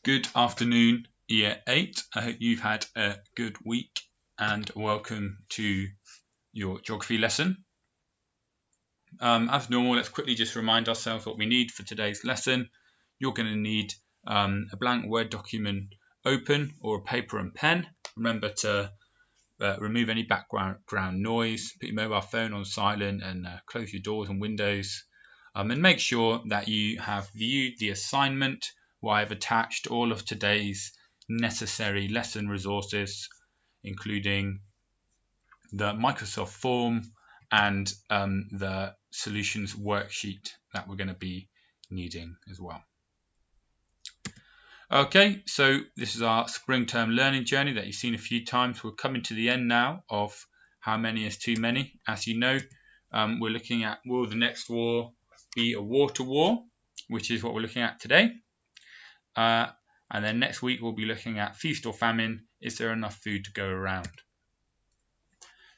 Good afternoon, Year 8. I hope you've had a good week and welcome to your geography lesson. As normal, let's quickly just remind ourselves what we need for today's lesson. You're going to need a blank Word document open or a paper and pen. Remember to remove any background noise, put your mobile phone on silent and close your doors and windows. And make sure that you have viewed the assignment where I've attached all of today's necessary lesson resources, including the Microsoft form and the solutions worksheet that we're going to be needing as well. Okay, so this is our spring term learning journey that you've seen a few times. We're coming to the end now of How Many is Too Many. As you know, we're looking at will the next war be a water war, which is what we're looking at today. And then next week we'll be looking at feast or famine. Is there enough food to go around?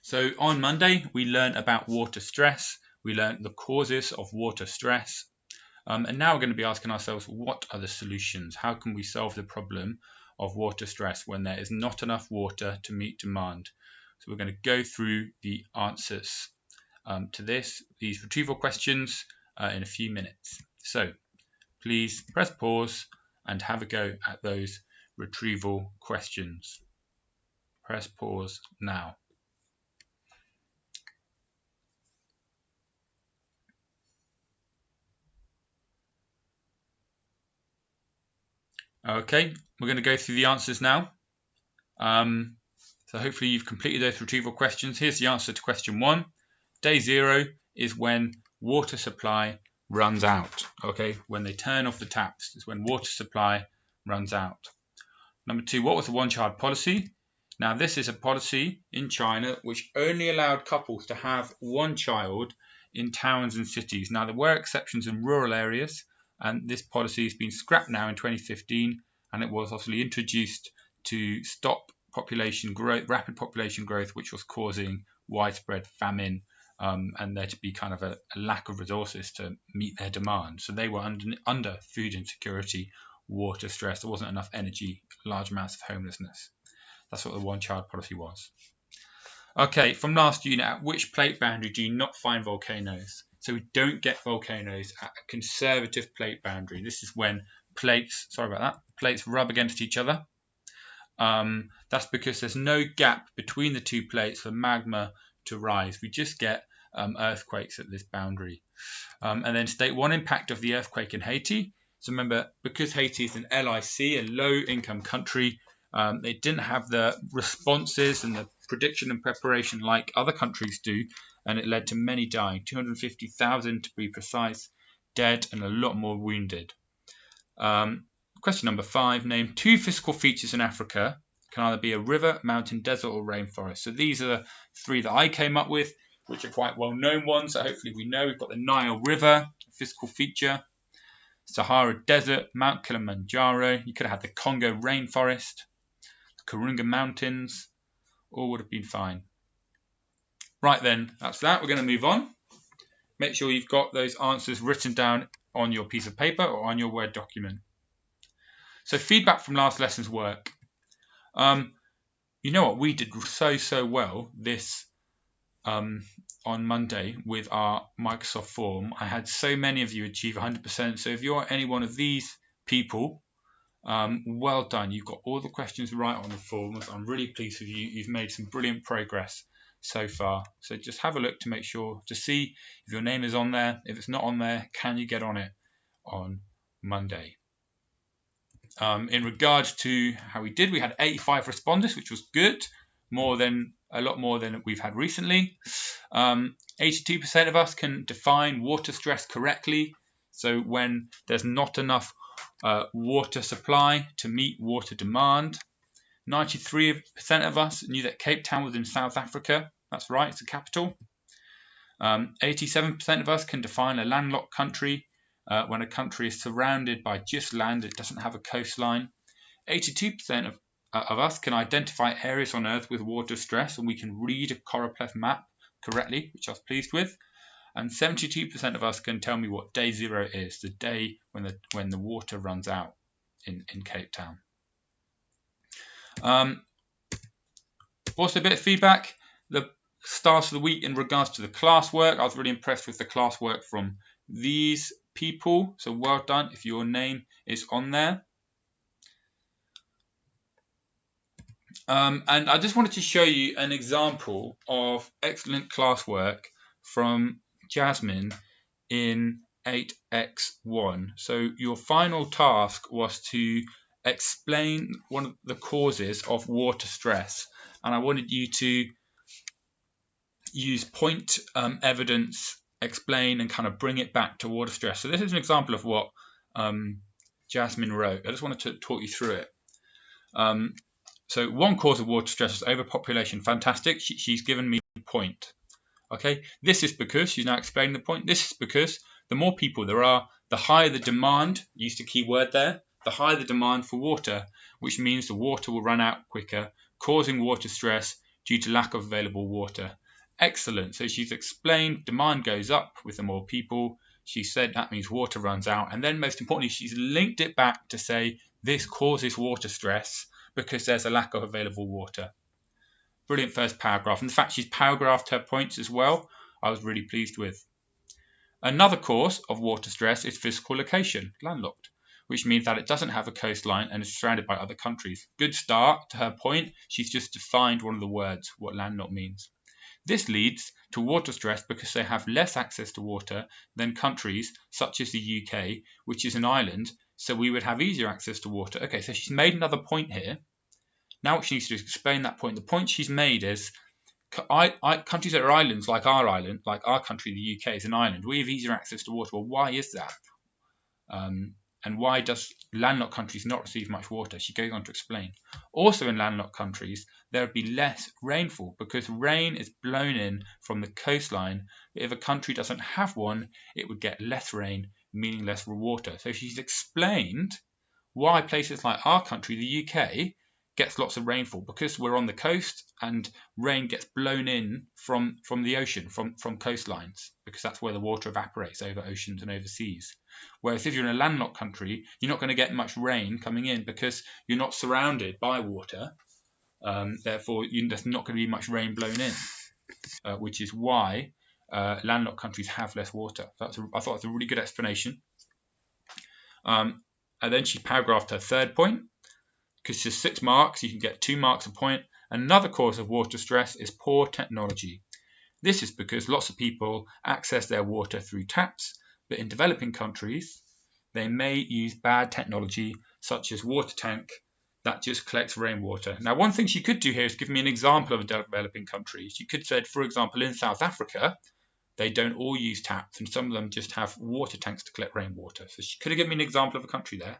So on Monday we learned about water stress. We learned the causes of water stress. And now we're going to be asking ourselves, what are the solutions? How can we solve the problem of water stress when there is not enough water to meet demand? So we're going to go through the answers to these retrieval questions in a few minutes. So please press pause and have a go at those retrieval questions. Press pause now. Okay, we're going to go through the answers now. So hopefully you've completed those retrieval questions. Here's the answer to question 1. Day 0 is when water supply runs out. Okay, when they turn off the taps is when water supply runs out. Number 2, what was the one-child policy? Now this is a policy in China which only allowed couples to have one child in towns and cities. Now there were exceptions in rural areas, and this policy has been scrapped now in 2015, and it was obviously introduced to stop population growth, rapid population growth, which was causing widespread famine, and there to be kind of a lack of resources to meet their demand. So they were under food insecurity, water stress, there wasn't enough energy, large amounts of homelessness. That's what the one-child policy was. Okay, from last unit, at which plate boundary do you not find volcanoes? So we don't get volcanoes at a conservative plate boundary. This is when plates rub against each other. That's because there's no gap between the two plates for magma to rise. We just get earthquakes at this boundary. And then state one impact of the earthquake in Haiti. So remember, because Haiti is an LIC, a low-income country, they didn't have the responses and the prediction and preparation like other countries do, and it led to many dying, 250,000 to be precise, dead, and a lot more wounded. Question number 5, name 2 physical features in Africa. Can either be a river, mountain, desert, or rainforest. So these are the 3 that I came up with, which are quite well-known ones, so hopefully we know. We've got the Nile River, a physical feature, Sahara Desert, Mount Kilimanjaro. You could have had the Congo rainforest, the Karunga Mountains, all would have been fine. Right then, that's that. We're going to move on. Make sure you've got those answers written down on your piece of paper or on your Word document. So feedback from last lesson's work. You know what, we did so well this on Monday with our Microsoft form. I had so many of you achieve 100%. So if you're any one of these people, well done. You've got all the questions right on the forms. I'm really pleased with you. You've made some brilliant progress so far. So just have a look to make sure to see if your name is on there. If it's not on there, can you get on it on Monday? In regards to how we did, we had 85 responders, which was good, a lot more than we've had recently. 82% of us can define water stress correctly. So when there's not enough water supply to meet water demand. 93% of us knew that Cape Town was in South Africa. That's right, it's the capital. 87% of us can define a landlocked country when a country is surrounded by just land, it doesn't have a coastline. 82% of us can identify areas on Earth with water stress, and we can read a choropleth map correctly, which I was pleased with. And 72% of us can tell me what day 0 is, the day when the water runs out. in Cape Town. Also a bit of feedback, the start of the week in regards to the classwork. I was really impressed with the classwork from these people, so well done if your name is on there. And I just wanted to show you an example of excellent classwork from Jasmine in 8x1. So your final task was to explain one of the causes of water stress, and I wanted you to use point evidence, explain, and kind of bring it back to water stress. So this is an example of what Jasmine wrote. I just wanted to talk you through it. So one cause of water stress is overpopulation. Fantastic. She's given me the point. Okay, this is because she's now explaining the point. This is because the more people there are, the higher the demand. Used a key word there. The higher the demand for water, which means the water will run out quicker, causing water stress due to lack of available water. Excellent. So she's explained demand goes up with the more people. She said that means water runs out. And then most importantly, she's linked it back to say this causes water stress because there's a lack of available water. Brilliant first paragraph. And the fact she's paragraphed her points as well, I was really pleased with. Another cause of water stress is physical location, landlocked, which means that it doesn't have a coastline and is surrounded by other countries. Good start to her point. She's just defined one of the words, what landlocked means. This leads to water stress because they have less access to water than countries such as the UK, which is an island, so we would have easier access to water. Okay, so she's made another point here. Now what she needs to do is explain that point. The point she's made is countries that are islands, like our island, like our country, the UK is an island, we have easier access to water. Well, why is that? And why does landlocked countries not receive much water? She goes on to explain. Also in landlocked countries, there would be less rainfall because rain is blown in from the coastline. If a country doesn't have one, it would get less rain, meaning less water. So she's explained why places like our country, the UK, gets lots of rainfall because we're on the coast and rain gets blown in from the ocean, from coastlines, because that's where the water evaporates over oceans and over seas. Whereas if you're in a landlocked country, you're not going to get much rain coming in because you're not surrounded by water. Therefore, there's not going to be much rain blown in, which is why landlocked countries have less water. I thought it's a really good explanation. And then she paragraphed her third point. Because there's 6 marks, you can get 2 marks a point. Another cause of water stress is poor technology. This is because lots of people access their water through taps, but in developing countries, they may use bad technology, such as water tank, that just collects rainwater. Now, one thing she could do here is give me an example of a developing country. She could say, for example, in South Africa, they don't all use taps, and some of them just have water tanks to collect rainwater. So she could have given me an example of a country there.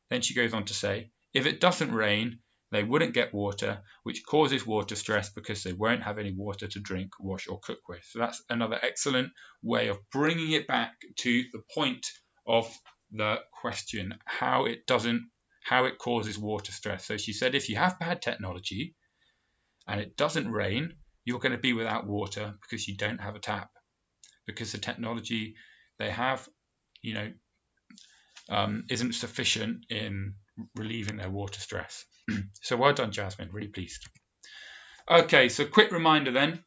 Then she goes on to say, if it doesn't rain, they wouldn't get water, which causes water stress because they won't have any water to drink, wash, or cook with. So that's another excellent way of bringing it back to the point of the question, how it causes water stress. So she said, if you have bad technology and it doesn't rain, you're going to be without water because you don't have a tap, because the technology they have, isn't sufficient in relieving their water stress. So well done, Jasmine, really pleased. Okay, so quick reminder then,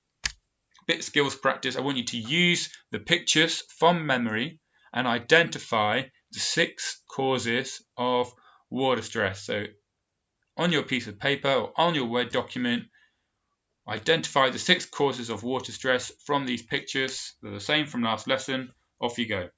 bit skills practice. I want you to use the pictures from memory and identify the 6 causes of water stress. So on your piece of paper or on your Word document, identify the 6 causes of water stress from these pictures. They're the same from last lesson. Off you go.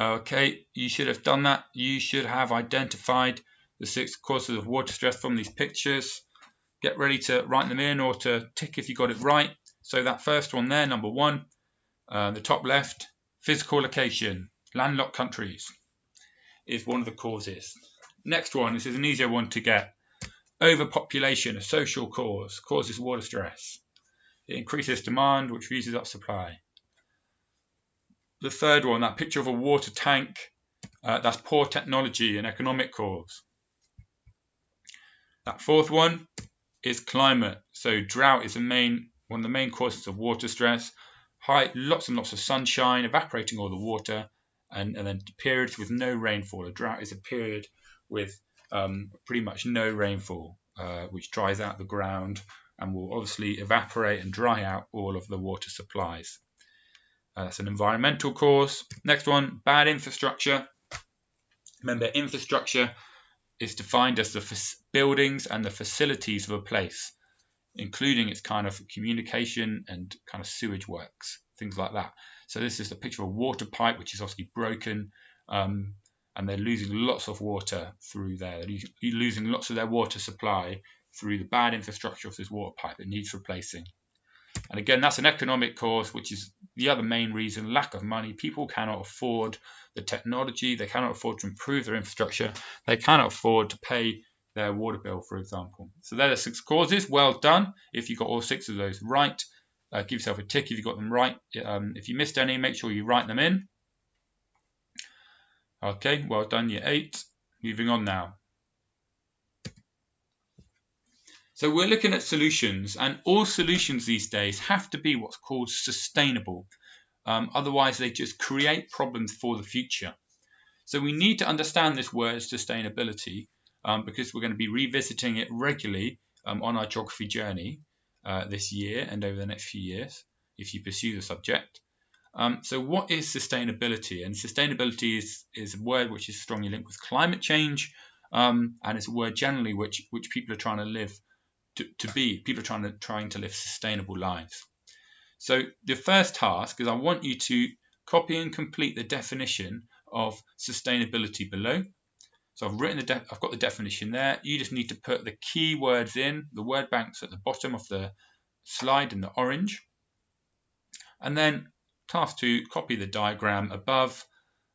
Okay, you should have done that. You should have identified the 6 causes of water stress from these pictures. Get ready to write them in or to tick if you got it right. So that first one there, number 1, the top left, physical location, landlocked countries is one of the causes. Next one, this is an easier one to get. Overpopulation, a social cause, causes water stress. It increases demand, which uses up supply. The third one, that picture of a water tank, that's poor technology, an economic cause. That fourth one is climate. So drought is one of the main causes of water stress. Lots and lots of sunshine, evaporating all the water, and then periods with no rainfall. A drought is a period with pretty much no rainfall, which dries out the ground and will obviously evaporate and dry out all of the water supplies. That's an environmental cause. Next one, bad infrastructure. Remember, infrastructure is defined as the buildings and the facilities of a place, including its kind of communication and kind of sewage works, things like that. So this is a picture of a water pipe, which is obviously broken, and they're losing lots of water through there. They're losing lots of their water supply through the bad infrastructure of this water pipe that needs replacing. And again, that's an economic cause, which is the other main reason: lack of money. People cannot afford the technology, they cannot afford to improve their infrastructure, they cannot afford to pay their water bill, for example. So there are 6 causes. Well done if you got all 6 of those right. Give yourself a tick if you got them right. If you missed any, make sure you write them in. Okay, well done, year 8. Moving on now. So we're looking at solutions, and all solutions these days have to be what's called sustainable. Otherwise, they just create problems for the future. So we need to understand this word sustainability, because we're going to be revisiting it regularly on our geography journey this year and over the next few years, if you pursue the subject. So what is sustainability? And sustainability is a word which is strongly linked with climate change, and it's a word generally which people are trying to live to be. People are trying to live sustainable lives. So the first task is I want you to copy and complete the definition of sustainability below. So I've got the definition there. You just need to put the key words in, the word banks at the bottom of the slide in the orange. And then task 2, copy the diagram above.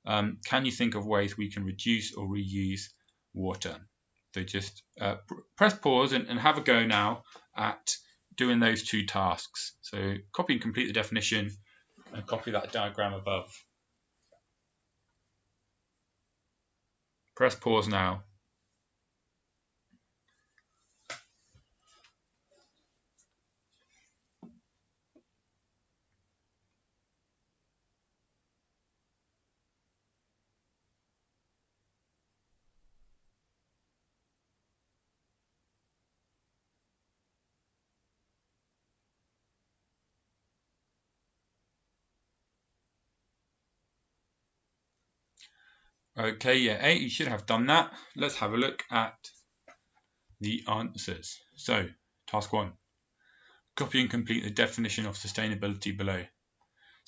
Can you think of ways we can reduce or reuse water? So just press pause and have a go now at doing those 2 tasks. So copy and complete the definition and copy that diagram above. Press pause now. Okay, yeah, 8, you should have done that. Let's have a look at the answers. So, task 1, copy and complete the definition of sustainability below.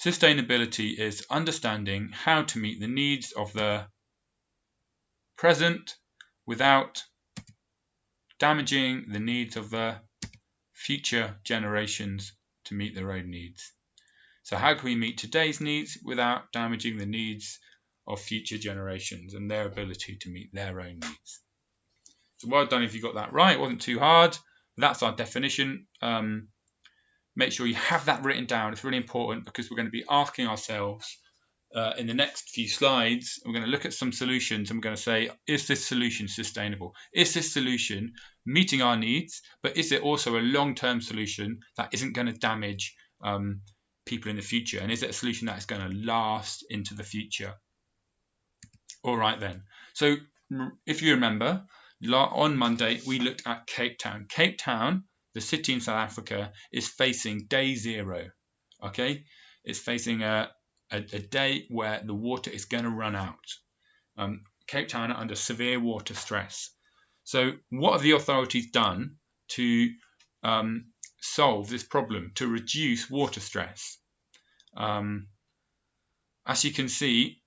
Sustainability is understanding how to meet the needs of the present without damaging the needs of the future generations to meet their own needs. So how can we meet today's needs without damaging the needs of future generations and their ability to meet their own needs? So well done if you got that right. It wasn't too hard. That's our definition. Make sure you have that written down. It's really important because we're going to be asking ourselves in the next few slides, we're going to look at some solutions and we're going to say, is this solution sustainable? Is this solution meeting our needs, but is it also a long-term solution that isn't going to damage people in the future? And is it a solution that is going to last into the future? All right then. So if you remember, on Monday, we looked at Cape Town. Cape Town, the city in South Africa, is facing day 0. Okay, it's facing a day where the water is going to run out. Cape Town are under severe water stress. So what have the authorities done to solve this problem, to reduce water stress? As you can see,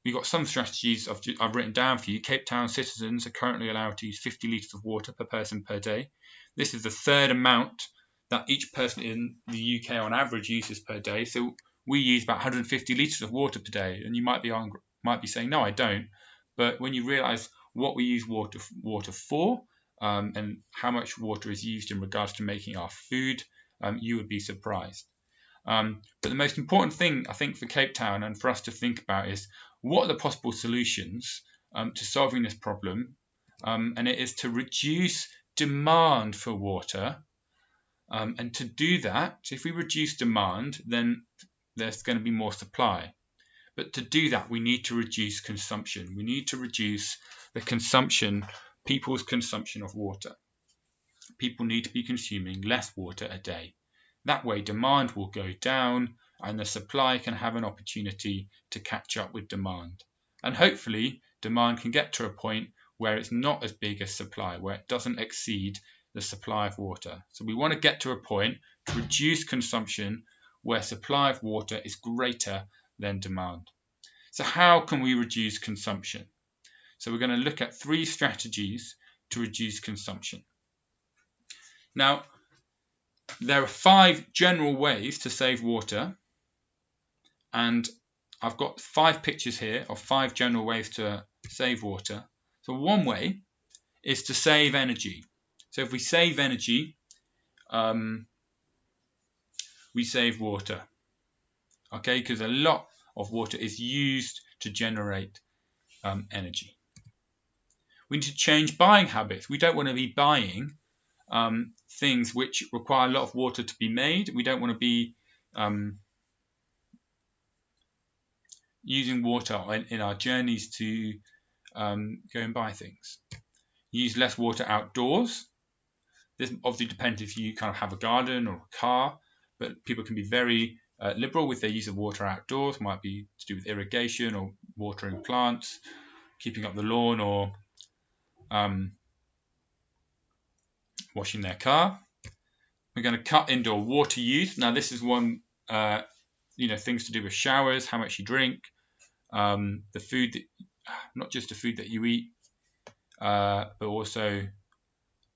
we've got some strategies I've written down for you. Cape Town citizens are currently allowed to use 50 litres of water per person per day. This is the third amount that each person in the UK on average uses per day. So we use about 150 litres of water per day. And you might be saying, no, I don't. But when you realise what we use water for and how much water is used in regards to making our food, you would be surprised. But the most important thing, I think, for Cape Town and for us to think about is what are the possible solutions to solving this problem? And it is to reduce demand for water. And to do that, if we reduce demand, then there's going to be more supply. But to do that, we need to reduce consumption. We need to reduce the consumption, people's consumption of water. People need to be consuming less water a day. That way, demand will go down and the supply can have an opportunity to catch up with demand. And hopefully, demand can get to a point where it's not as big as supply, where it doesn't exceed the supply of water. So we want to get to a point to reduce consumption where supply of water is greater than demand. So how can we reduce consumption? So we're going to look at 3 strategies to reduce consumption. Now, there are 5 general ways to save water, and I've got 5 pictures here of 5 general ways to save water. So one way is to save energy. So if we save energy, we save water. Okay, because a lot of water is used to generate energy. We need to change buying habits. We don't want to be buying things which require a lot of water to be made. We don't want to be using water in our journeys to go and buy things. Use less water outdoors. This obviously depends if you kind of have a garden or a car, but people can be very liberal with their use of water outdoors. Might be to do with irrigation or watering plants, keeping up the lawn, or washing their car. We're going to cut indoor water use. Now this is one, things to do with showers, how much you drink, the food, not just the food that you eat, but also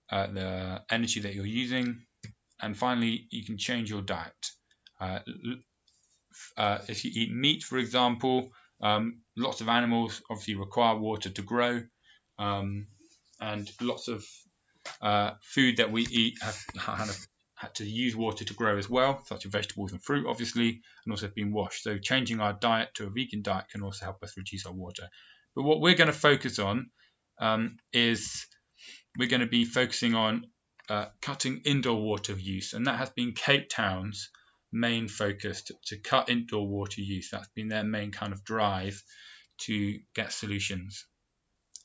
the energy that you're using. And finally, you can change your diet. If you eat meat, for example, lots of animals obviously require water to grow, and lots of food that we eat have kind of had to use water to grow as well, such as vegetables and fruit, obviously, and also have been washed. So changing our diet to a vegan diet can also help us reduce our water. But what we're going to focus on is we're going to be focusing on cutting indoor water use, and that has been Cape Town's main focus to cut indoor water use. That's been their main kind of drive to get solutions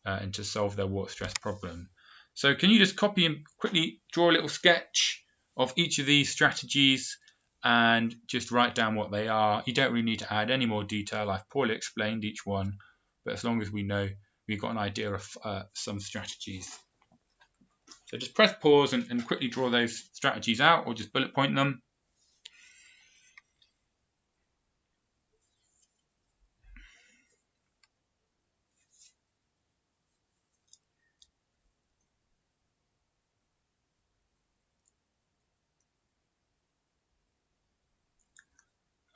and to solve their water stress problem. So can you just copy and quickly draw a little sketch of each of these strategies and just write down what they are? You don't really need to add any more detail. I've poorly explained each one, but as long as we know, we've got an idea of some strategies. So just press pause and quickly draw those strategies out, or just bullet point them.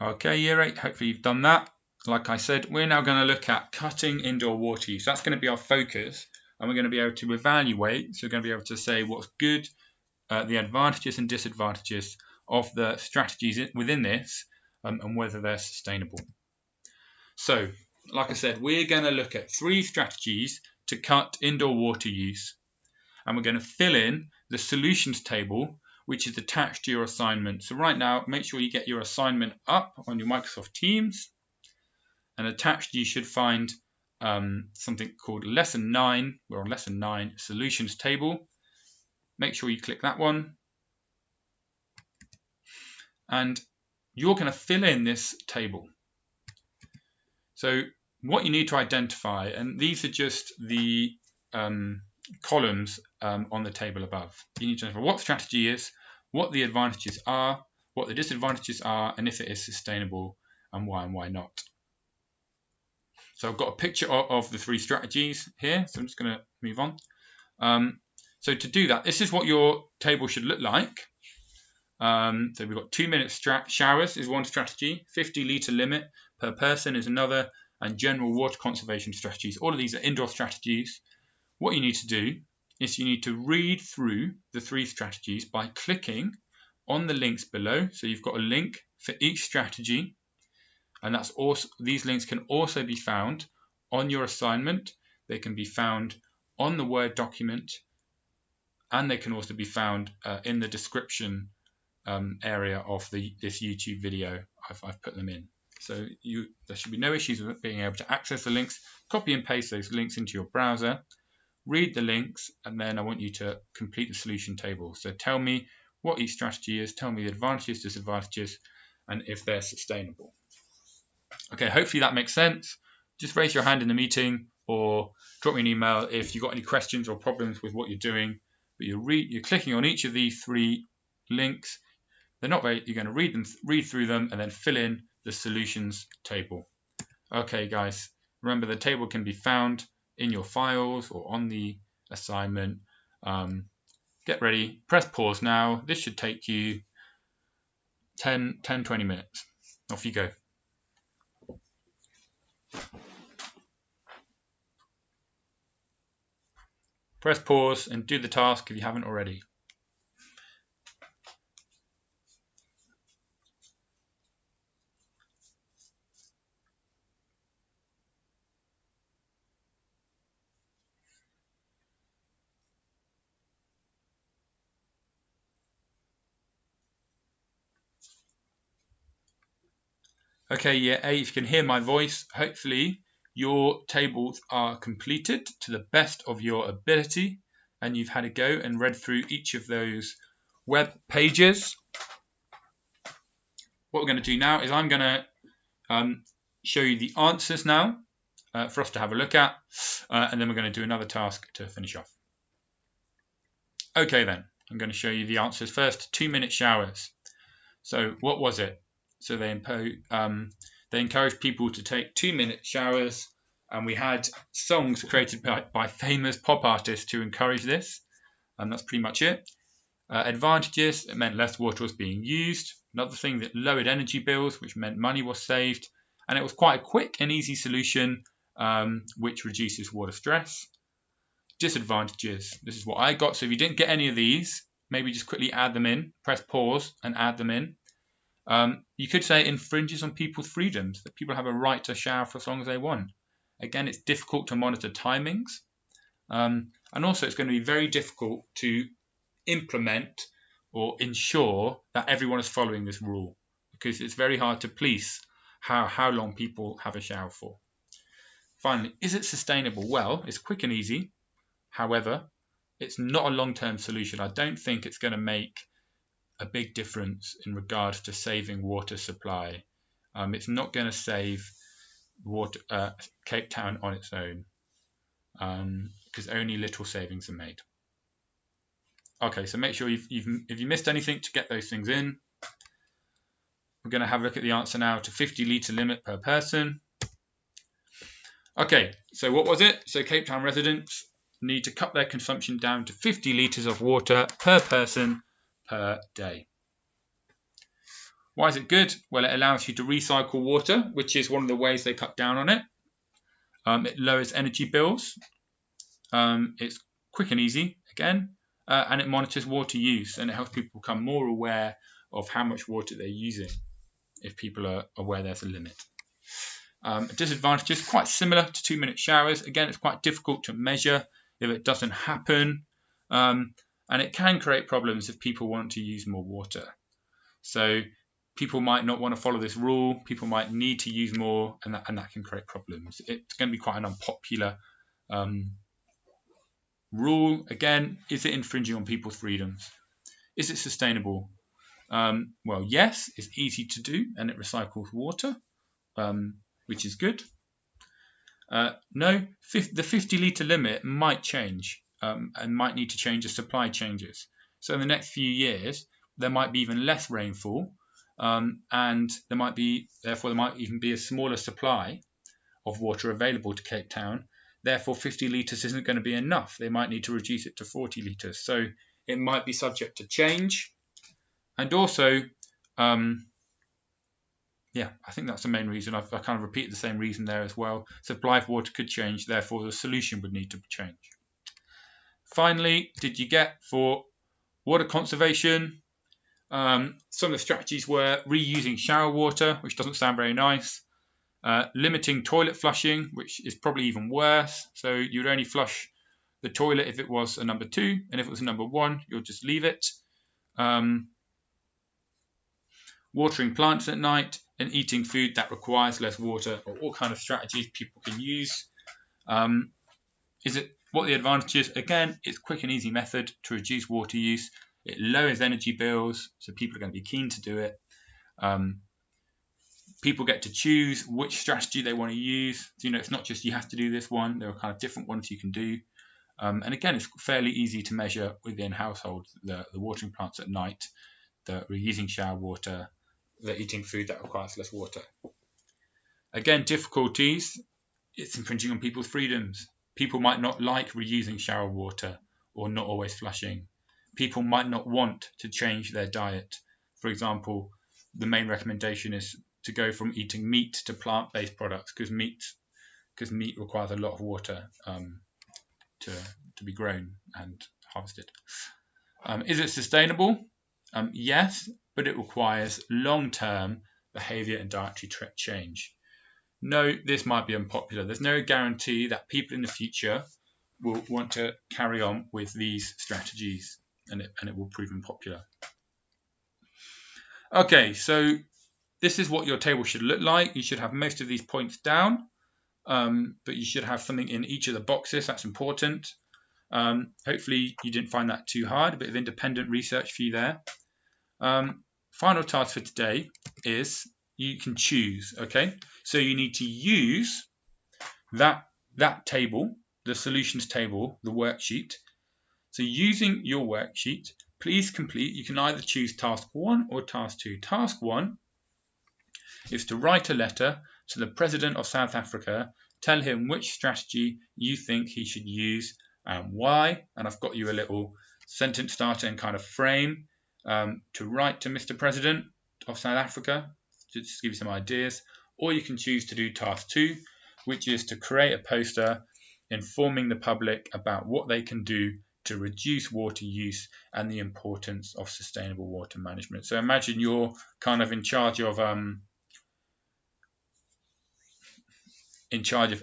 Okay, year 8, hopefully you've done that. Like I said, we're now going to look at cutting indoor water use. That's going to be our focus, and we're going to be able to evaluate. So we're going to be able to say what's good, the advantages and disadvantages of the strategies within this, and whether they're sustainable. So, like I said, we're going to look at 3 strategies to cut indoor water use, and we're going to fill in the solutions table which is attached to your assignment. So right now, make sure you get your assignment up on your Microsoft Teams, and attached you should find something called Lesson 9. We're on Lesson 9, Solutions Table. Make sure you click that one, and you're going to fill in this table. So what you need to identify, and these are just the columns on the table above. You need to know what strategy is, what the advantages are, what the disadvantages are, and if it is sustainable, and why not. So I've got a picture of the 3 strategies here, so I'm just going to move on. So to do that, this is what your table should look like. So we've got 2-minute showers is one strategy, 50-litre limit per person is another, and general water conservation strategies. All of these are indoor strategies. What you need to do is you need to read through the 3 strategies by clicking on the links below. So you've got a link for each strategy, and that's also, these links can also be found on your assignment. They can be found on the Word document, and they can also be found in the description area of this YouTube video. I've put them in. So there should be no issues with being able to access the links. Copy and paste those links into your browser, read the links, and then I want you to complete the solution table. So tell me what each strategy is, tell me the advantages, disadvantages, and if they're sustainable. Okay, hopefully that makes sense. Just raise your hand in the meeting or drop me an email if you've got any questions or problems with what you're doing. But you're clicking on each of these 3 links. They're not very, you're going to read through them, and then fill in the solutions table. Okay, guys, remember the table can be found in your files or on the assignment. Get ready, press pause now. This should take you 10-20 minutes. Off you go. Press pause and do the task if you haven't already. Okay, year 8, if you can hear my voice, hopefully your tables are completed to the best of your ability and you've had a go and read through each of those web pages. What we're going to do now is I'm going to show you the answers now for us to have a look at, and then we're going to do another task to finish off. Okay then, I'm going to show you the answers first. 2-minute showers. So what was it? So they encouraged people to take 2-minute showers, and we had songs created by famous pop artists to encourage this, and that's pretty much it. Advantages, it meant less water was being used. Another thing that lowered energy bills, which meant money was saved, and it was quite a quick and easy solution, which reduces water stress. Disadvantages, this is what I got. So if you didn't get any of these, maybe just quickly add them in, press pause and add them in. You could say it infringes on people's freedoms, that people have a right to shower for as long as they want. Again, it's difficult to monitor timings, and also it's going to be very difficult to implement or ensure that everyone is following this rule, because it's very hard to police how long people have a shower for. Finally, is it sustainable? Well, it's quick and easy. However, it's not a long-term solution. I don't think it's going to make a big difference in regards to saving water supply. It's not going to save water, Cape Town on its own, because only little savings are made. Okay, so make sure if you missed anything to get those things in. We're going to have a look at the answer now to 50 litre limit per person. Okay, so what was it? So Cape Town residents need to cut their consumption down to 50 litres of water per person per day. Why is it good? Well, it allows you to recycle water, which is one of the ways they cut down on it. It lowers energy bills. It's quick and easy, again, and it monitors water use, and it helps people become more aware of how much water they're using if people are aware there's a limit. Disadvantages, quite similar to 2-minute showers. Again, it's quite difficult to measure if it doesn't happen, and it can create problems if people want to use more water. So people might not want to follow this rule, people might need to use more, and that can create problems. It's going to be quite an unpopular rule. Again, is it infringing on people's freedoms? Is it sustainable? Well, yes, it's easy to do and it recycles water, which is good. No, the 50 litre limit might change and might need to change as supply changes. So in the next few years, there might be even less rainfall, and there might even be a smaller supply of water available to Cape Town. Therefore, 50 litres isn't going to be enough. They might need to reduce it to 40 litres. So it might be subject to change. And also, yeah, I think that's the main reason. I've kind of repeated the same reason there as well. Supply of water could change, therefore the solution would need to change. Finally, did you get for water conservation? Some of the strategies were reusing shower water, which doesn't sound very nice. Limiting toilet flushing, which is probably even worse. So you'd only flush The toilet, if it was a number 2, and if it was a number 1, you'll just leave it. Watering plants at night and eating food that requires less water, or all kind of strategies people can use. What the advantage is? Again, it's a quick and easy method to reduce water use. It lowers energy bills, so people are going to be keen to do it. People get to choose which strategy they want to use. So, it's not just you have to do this one. There are kind of different ones you can do. And again, it's fairly easy to measure within households, the watering plants at night, the reusing shower water, the eating food that requires less water. Again, difficulties, it's infringing on people's freedoms. People might not like reusing shower water or not always flushing. People might not want to change their diet. For example, the main recommendation is to go from eating meat to plant-based products because meat requires a lot of water to be grown and harvested. Is it sustainable? Yes, but it requires long-term behaviour and dietary change. No, this might be unpopular. There's no guarantee that people in the future will want to carry on with these strategies, and it will prove unpopular. Okay, so this is what your table should look like. You should have most of these points down, but you should have something in each of the boxes. That's important. Hopefully you didn't find that too hard. A bit of independent research for you there. Final task for today is you can choose. Okay, so you need to use that table, the solutions table, the worksheet. So using your worksheet, please complete. You can either choose task 1 or task 2. Task 1 is to write a letter to the President of South Africa. Tell him which strategy you think he should use and why. And I've got you a little sentence starter and kind of frame to write to Mr. President of South Africa, to just give you some ideas. Or you can choose to do task 2, which is to create a poster informing the public about what they can do to reduce water use and the importance of sustainable water management. So imagine you're kind of in charge of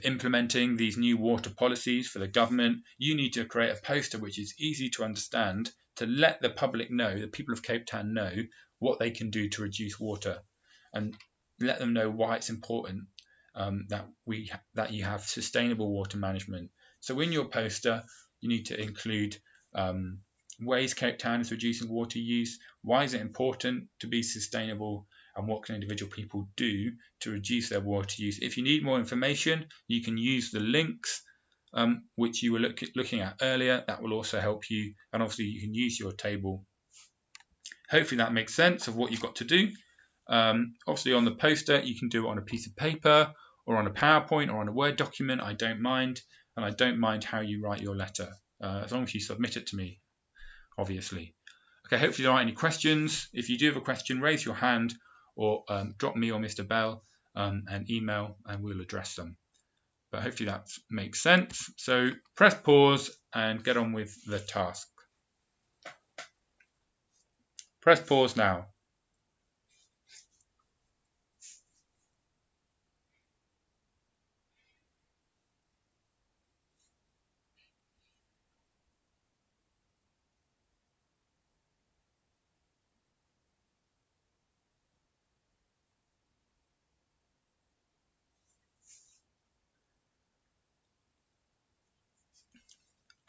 implementing these new water policies for the government. You need to create a poster which is easy to understand to let the public know, the people of Cape Town know what they can do to reduce water, and let them know why it's important that you have sustainable water management. So in your poster, you need to include ways Cape Town is reducing water use, why is it important to be sustainable, and what can individual people do to reduce their water use. If you need more information, you can use the links which you were looking at earlier. That will also help you, and obviously you can use your table. Hopefully that makes sense of what you've got to do. Obviously on the poster, you can do it on a piece of paper or on a PowerPoint or on a Word document. I don't mind, and I don't mind how you write your letter, as long as you submit it to me, obviously. Okay, hopefully there aren't any questions. If you do have a question, raise your hand or drop me or Mr. Bell an email and we'll address them. But hopefully that makes sense. So press pause and get on with the task. Press pause now.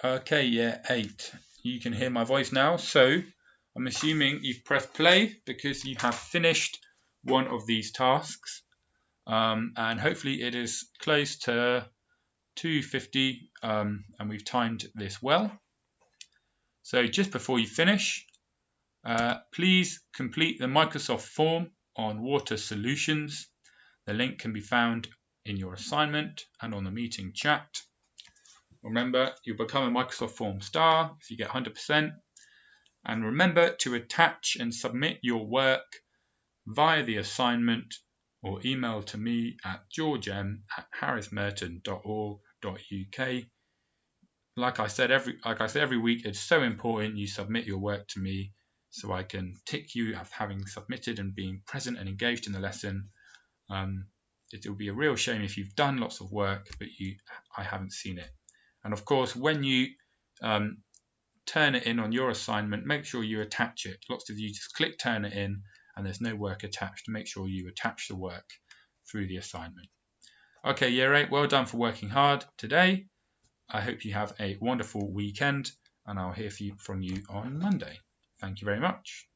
Okay, yeah, 8. You can hear my voice now. So I'm assuming you've pressed play because you have finished one of these tasks. And hopefully it is close to 2:50 and we've timed this well. So just before you finish, please complete the Microsoft form on water solutions. The link can be found in your assignment and on the meeting chat. Remember, you'll become a Microsoft Form star if you get 100%. And remember to attach and submit your work via the assignment or email to me at georgem@harrismerton.org.uk. Like I said every week, it's so important you submit your work to me so I can tick you as having submitted and being present and engaged in the lesson. It will be a real shame if you've done lots of work but I haven't seen it. And of course, when you turn it in on your assignment. Make sure you attach it. Lots of you just click turn it in and there's no work attached. Make sure you attach the work through the assignment. Okay, year 8, well done for working hard today. I hope you have a wonderful weekend and I'll hear from you on Monday. Thank you very much.